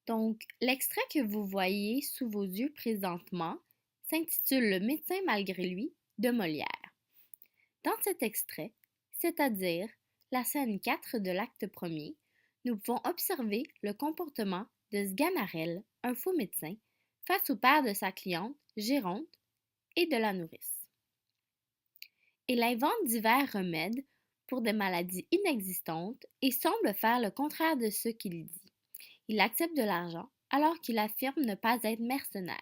Donc, l'extrait que vous voyez sous vos yeux présentement s'intitule Le médecin malgré lui de Molière. Dans cet extrait, c'est-à-dire la scène 4 de l'acte premier, nous pouvons observer le comportement de Sganarelle, un faux médecin, face au père de sa cliente, Géronte, et de la nourrice. Il invente divers remèdes pour des maladies inexistantes et semble faire le contraire de ce qu'il dit. Il accepte de l'argent alors qu'il affirme ne pas être mercenaire.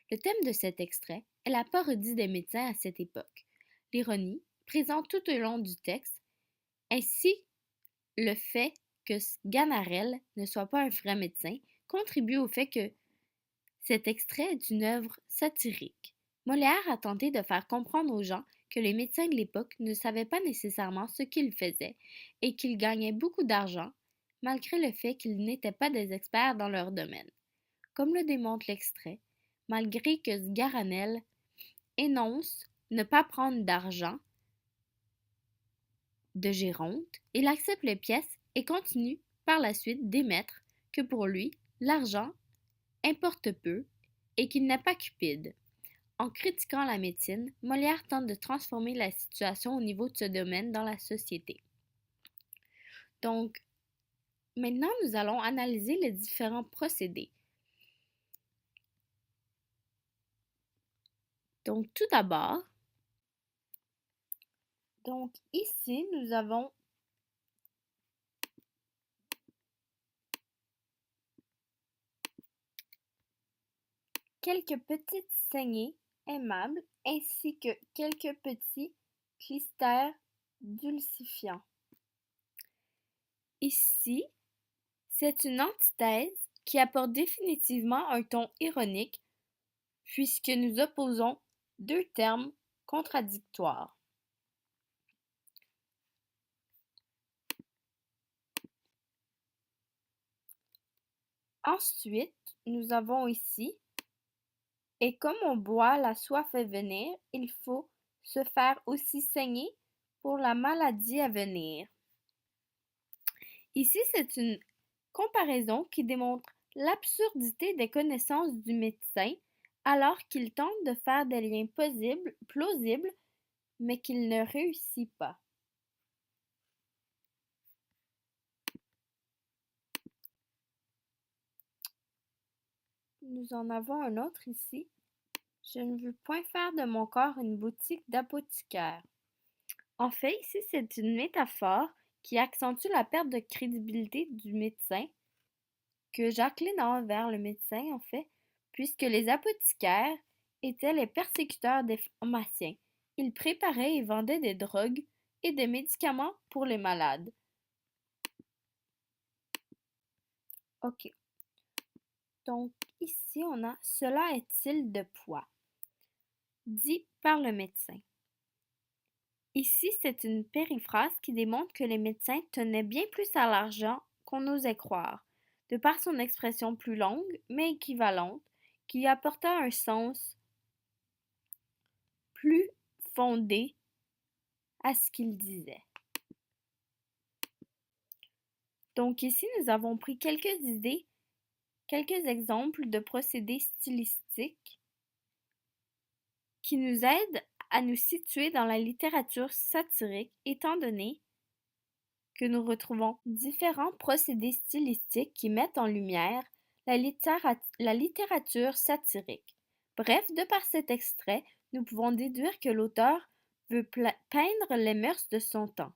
Le thème de cet extrait est la parodie des médecins à cette époque, l'ironie présente tout au long du texte, ainsi le fait que Sganarelle ne soit pas un vrai médecin contribue au fait que cet extrait est une œuvre satirique. Molière a tenté de faire comprendre aux gens que les médecins de l'époque ne savaient pas nécessairement ce qu'ils faisaient et qu'ils gagnaient beaucoup d'argent, malgré le fait qu'ils n'étaient pas des experts dans leur domaine. Comme le démontre l'extrait, malgré que Sganarelle énonce ne pas prendre d'argent de Géronte, il accepte les pièces et continue par la suite d'émettre que pour lui, l'argent importe peu et qu'il n'est pas cupide. En critiquant la médecine, Molière tente de transformer la situation au niveau de ce domaine dans la société. Donc, maintenant, nous allons analyser les différents procédés. Donc, tout d'abord, ici, nous avons quelques petites saignées aimables ainsi que quelques petits clistères dulcifiants. Ici, c'est une antithèse qui apporte définitivement un ton ironique puisque nous opposons deux termes contradictoires. Ensuite, nous avons ici et comme on boit, la soif fait venir, il faut se faire aussi saigner pour la maladie à venir. Ici, c'est une comparaison qui démontre l'absurdité des connaissances du médecin alors qu'il tente de faire des liens plausibles, mais qu'il ne réussit pas. Nous en avons un autre ici. Je ne veux point faire de mon corps une boutique d'apothicaire. En fait, ici, c'est une métaphore qui accentue la perte de crédibilité du médecin que j'incline envers le médecin, en fait, puisque les apothicaires étaient les persécuteurs des pharmaciens. Ils préparaient et vendaient des drogues et des médicaments pour les malades. Ok. Donc, ici, on a cela est-il de poids? Dit par le médecin. Ici, c'est une périphrase qui démontre que les médecins tenaient bien plus à l'argent qu'on osait croire, de par son expression plus longue, mais équivalente, qui apporta un sens plus fondé à ce qu'il disait. Donc ici, nous avons pris quelques idées, quelques exemples de procédés stylistiques qui nous aident à nous situer dans la littérature satirique, étant donné que nous retrouvons différents procédés stylistiques qui mettent en lumière la littérature satirique. Bref, de par cet extrait, nous pouvons déduire que l'auteur veut peindre les mœurs de son temps.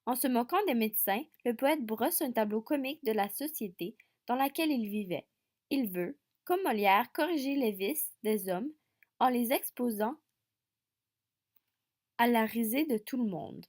En se moquant des médecins, le poète brosse un tableau comique de la société dans laquelle il vivait. Il veut, comme Molière, corriger les vices des hommes en les exposant à la risée de tout le monde.